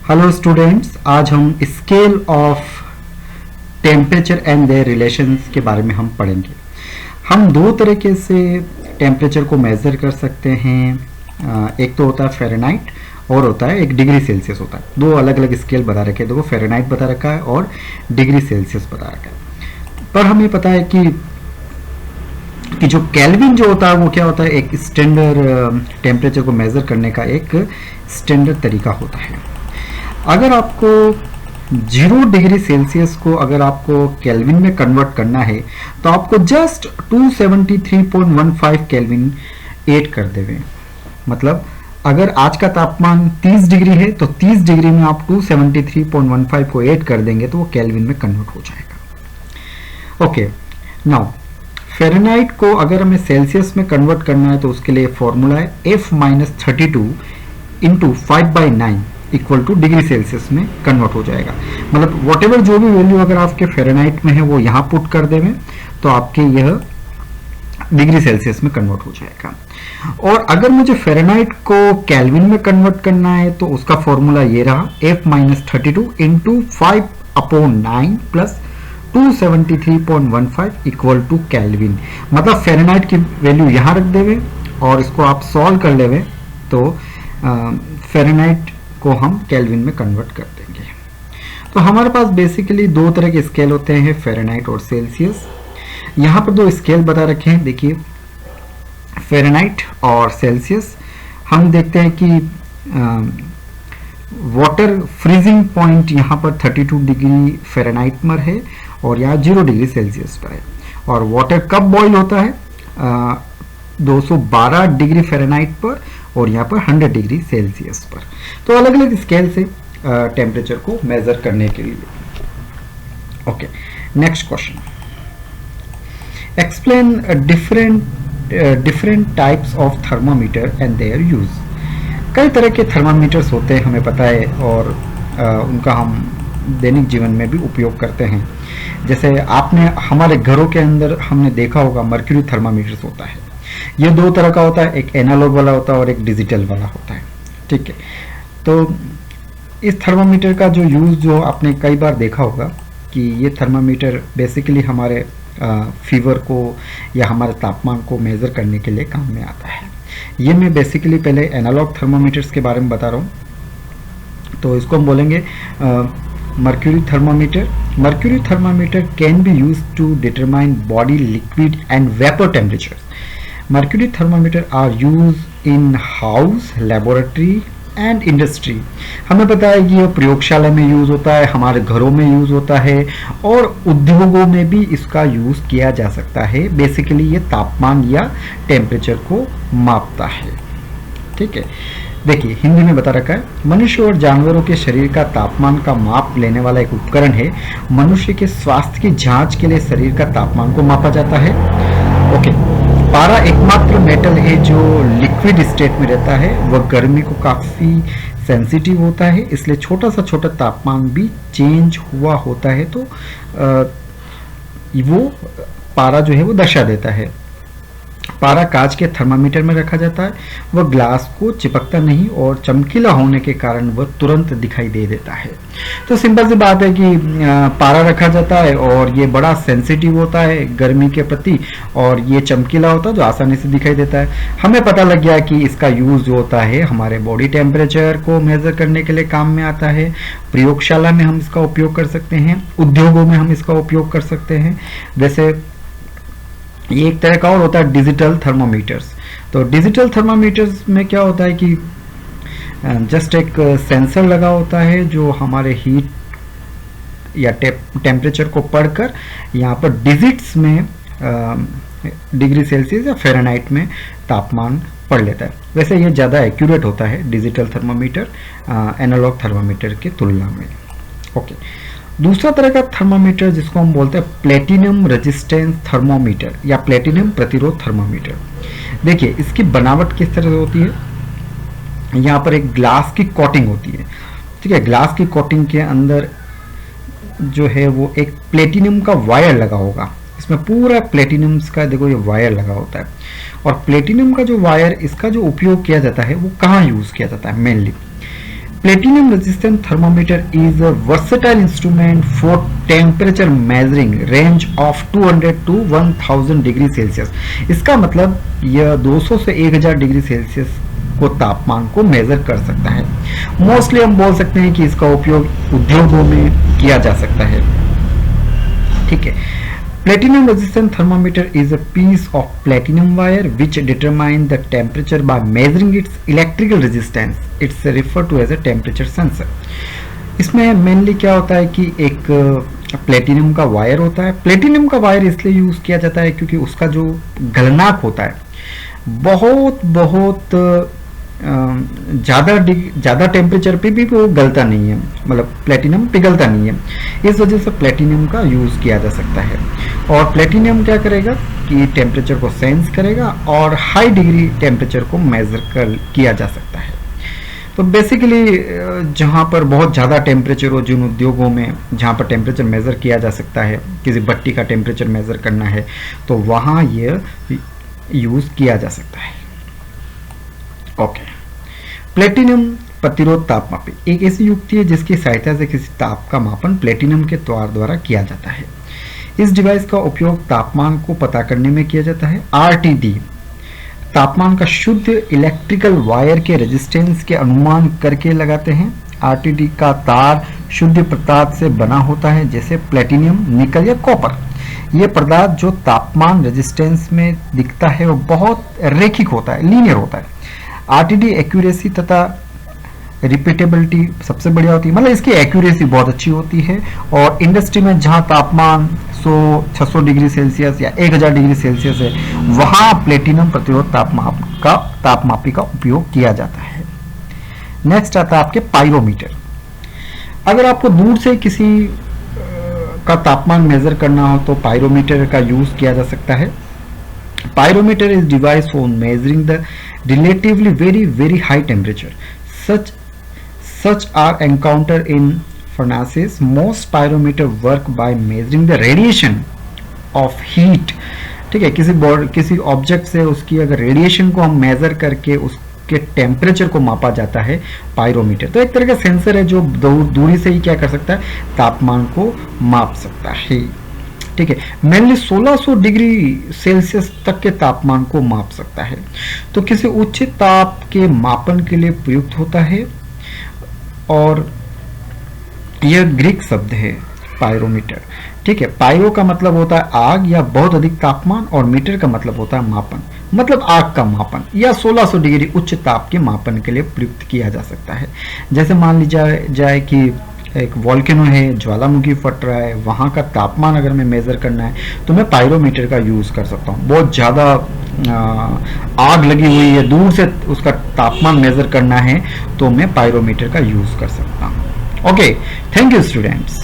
Hello students, आज हम scale of temperature and their relations के बारे में हम पढ़ेंगे। हम दो तरीके से टेम्परेचर को मेज़र कर सकते हैं। एक तो होता है फ़ारेनहाइट और होता है एक डिग्री सेल्सियस होता है। दो अलग अलग स्केल बता रखे हैं, देखो फ़ारेनहाइट बता रखा है और डिग्री सेल्सियस बता रखा है। पर हमें पता है कि जो केल्विन जो होता है वो क्या होता है, एक स्टैंडर्ड टेम्परेचर को मेज़र करने का एक स्टैंडर्ड तरीका होता है। अगर आपको 0 डिग्री सेल्सियस को अगर आपको केल्विन में कन्वर्ट करना है तो आपको जस्ट 273.15 केल्विन ऐड कर देवे। मतलब अगर आज का तापमान 30 डिग्री है तो 30 डिग्री में आप 273.15 को ऐड कर देंगे तो वो केल्विन में कन्वर्ट हो जाएगा। ओके, नाउ फ़ारेनहाइट को अगर हमें सेल्सियस में कन्वर्ट करना है तो उसके लिए फॉर्मूला है F-32 into 5/9 equal two degree Celsius में कन्वर्ट हो जाएगा। मतलब वॉटेवर जो भी वैल्यू अगर आपके फ़ारेनहाइट में है वो यहाँ पुट कर देंगे तो आपके यह डिग्री सेल्सियस में कन्वर्ट हो जाएगा। और अगर मुझे फ़ारेनहाइट को केल्विन में कन्वर्ट करना है तो उसका फॉर्मूला ये रहा F-32 into 5/9 plus 273.15 equal to Kelvin. मतलब फ़ारेनहाइट की वैल्यू यहाँ रख देवे और इसको आप सॉल्व कर लेवे तो फ़ारेनहाइट को हम केल्विन में कन्वर्ट कर देंगे। तो हमारे पास बेसिकली दो तरह के स्केल होते हैं, फ़ारेनहाइट और सेल्सियस। यहाँ पर दो स्केल बता रखे हैं, देखिए फ़ारेनहाइट और सेल्सियस। हम देखते हैं कि वाटर फ्रीजिंग पॉइंट यहाँ पर 32 डिग्री फ़ारेनहाइट पर है और यहाँ 0 डिग्री सेल्सियस पर है। और वाटर कब बॉईल होता है 212 डिग्री फ़ारेनहाइट पर और यहाँ पर 100 डिग्री सेल्सियस पर। तो अलग अलग स्केल से टेम्परेचर को मेज़र करने के लिए। Okay, next question, explain different types of thermometer and their use. कई तरह के थर्मामीटर्स होते हैं, हमें पता है, और उनका हम दैनिक जीवन में भी उपयोग करते हैं। जैसे आपने हमारे घरों के अंदर हमने देखा होगा मर्क्यूरी थर्मामीटर्स होता है। ये दो तरह का होता है, एक एनालॉग वाला होता है और एक डिजिटल वाला होता है। ठीक है, तो इस थर्मामीटर का जो यूज़ जो आपने कई बार देखा होगा कि ये थर्मामीटर बेसिकली हमारे फीवर को या हमारे तापमान को मेज़र करने के लिए काम में आता है। ये मैं बेसिकली पहले एनालॉग थर्मामीटर्स के बारे में बता रहा हूँ। तो इसको हम बोलेंगे mercury thermometer. Mercury thermometer can be used to determine body liquid and vapor temperatures. Mercury thermometer are used in house, laboratory and industry. हमें पता है कि यह प्रयोगशाला में यूज़ होता है, हमारे घरों में यूज़ होता है और उद्योगों में भी इसका यूज़ किया जा सकता है। बेसिकली ये तापमान या टेम्परेचर को मापता है। ठीक है, देखिए हिंदी में बता रखा है, मनुष्य और जानवरों के शरीर का तापमान का माप लेने वाला एक उपकरण है। मनुष्य के स्वास्थ्य की जांच के लिए शरीर का तापमान को मापा जाता है। ओके, पारा एकमात्र मेटल है जो लिक्विड स्टेट में रहता है। वह गर्मी को काफ़ी सेंसिटिव होता है, इसलिए छोटा तापमान भी चेंज हुआ होता है तो वो पारा जो है वो दर्शा देता है। पारा कांच के थर्मामीटर में रखा जाता है। वह ग्लास को चिपकता नहीं और चमकीला होने के कारण वह तुरंत दिखाई दे देता है। तो सिंपल सी बात है कि पारा रखा जाता है और ये बड़ा सेंसिटिव होता है गर्मी के प्रति और ये चमकीला होता है जो आसानी से दिखाई देता है। हमें पता लग गया कि इसका यूज़ जो होता है हमारे बॉडी टेम्परेचर को मेज़र करने के लिए काम में आता है। प्रयोगशाला में हम इसका उपयोग कर सकते हैं, उद्योगों में हम इसका उपयोग कर सकते हैं। वैसे ये एक तरह का और होता है डिजिटल थर्मामीटर्स। तो डिजिटल थर्मामीटर्स में क्या होता है कि जस्ट एक सेंसर लगा होता है जो हमारे हीट या टेम्परेचर को पढ़कर यहाँ पर डिजिट्स में डिग्री सेल्सियस या फ़ारेनहाइट में तापमान पढ़ लेता है। वैसे ये ज़्यादा एक्यूरेट होता है डिजिटल थर्मामीटर एनालॉग थर्मामीटर की तुलना में। ओके, दूसरा तरह का थर्मामीटर जिसको हम बोलते हैं प्लेटिनम रेजिस्टेंस थर्मोमीटर या प्लेटिनम प्रतिरोध थर्मामीटर। देखिए इसकी बनावट किस तरह से होती है। यहाँ पर एक ग्लास की कोटिंग होती है। ठीक है, ग्लास की कोटिंग के अंदर जो है वो एक प्लेटिनम का वायर लगा होगा। इसमें पूरा प्लेटिनम का देखो ये वायर लगा होता है। और प्लेटिनम का जो वायर इसका जो उपयोग किया जाता है वो कहाँ यूज़ किया जाता है mainly. Platinum resistant thermometer is a versatile instrument for temperature measuring range of 200 to 1000 degree Celsius. इसका मतलब यह 200 से 1000 डिग्री सेल्सियस को तापमान को मेजर कर सकता है। मोस्टली हम बोल सकते हैं कि इसका उपयोग उद्योगों में किया जा सकता है। ठीक है। Platinum resistant thermometer is a piece of platinum wire which determines the temperature by measuring its electrical resistance. It's referred to as a temperature sensor. इसमें मेनली क्या होता है कि एक प्लेटिनम का वायर होता है। प्लेटिनम का वायर इसलिए यूज किया जाता है क्योंकि उसका जो गलनांक होता है बहुत ज़्यादा टेम्परेचर पे भी वो गलता नहीं है, मतलब प्लेटिनम पिघलता नहीं है। इस वजह से प्लेटिनम का यूज़ किया जा सकता है। और प्लेटिनम क्या करेगा कि टेम्परेचर को सेंस करेगा और हाई डिग्री टेम्परेचर को मेजर किया जा सकता है। तो बेसिकली जहाँ पर बहुत ज़्यादा टेम्परेचर हो, जिन उद्योगों में जहाँ पर टेम्परेचर मेज़र किया जा सकता है, किसी भट्टी का टेम्परेचर मेज़र करना है तो वहाँ ये यूज़ किया जा सकता है। ओके। प्लेटिनम प्रतिरोध तापमापी एक ऐसी युक्ति है जिसकी सहायता से किसी ताप का मापन प्लेटिनम के द्वारा किया जाता है। इस डिवाइस का उपयोग तापमान को पता करने में किया जाता है। आरटीडी तापमान का शुद्ध इलेक्ट्रिकल वायर के रेजिस्टेंस के अनुमान करके लगाते हैं। आरटीडी का तार शुद्ध पदार्थ से बना होता है जैसे प्लेटिनियम, निकल या कॉपर। यह पदार्थ जो तापमान रेजिस्टेंस में दिखता है वो बहुत रैखिक होता है, लीनियर होता है। आरटीडी एक्यूरेसी तथा रिपीटेबिलिटी सबसे बढ़िया होती है, मतलब इसकी एक्यूरेसी बहुत अच्छी होती है। और इंडस्ट्री में जहां तापमान 100-600 डिग्री सेल्सियस या 1000 डिग्री सेल्सियस है वहां प्लेटिनम प्रतिरोध तापमापी का उपयोग किया जाता है। नेक्स्ट आता है आपके पाइरोमीटर। अगर आपको दूर से किसी का तापमान मेजर करना हो तो पाइरोमीटर का यूज किया जा सकता है। Pyrometer is device for measuring the relatively very high temperature. Such are encountered in furnaces. Most pyrometer work by measuring the radiation of heat. ठीक है, किसी ऑब्जेक्ट से उसकी अगर रेडिएशन को हम मेजर करके उसके टेम्परेचर को मापा जाता है पायरोमीटर। तो एक तरह का सेंसर है जो दूरी से ही क्या कर सकता है, तापमान को माप सकता है। ठीक है, मेनली 1600 डिग्री सेल्सियस तक के तापमान को माप सकता है। तो किसी उच्च ताप के मापन के लिए प्रयुक्त होता है और यह ग्रीक शब्द है पायरोमीटर। ठीक है, पायरो का मतलब होता है आग या बहुत अधिक तापमान और मीटर का मतलब होता है मापन, मतलब आग का मापन या 1600 डिग्री उच्च ताप के मापन के लिए प्रयुक्त किया जा सकता है। जैसे मान लिया जाए कि एक वॉल्केनो है, ज्वालामुखी फट रहा है, वहाँ का तापमान अगर मैं मेज़र करना है तो मैं पायरोमीटर का यूज़ कर सकता हूँ। बहुत ज़्यादा आग लगी हुई है, दूर से उसका तापमान मेज़र करना है तो मैं पायरोमीटर का यूज़ कर सकता हूँ। Okay, thank you students.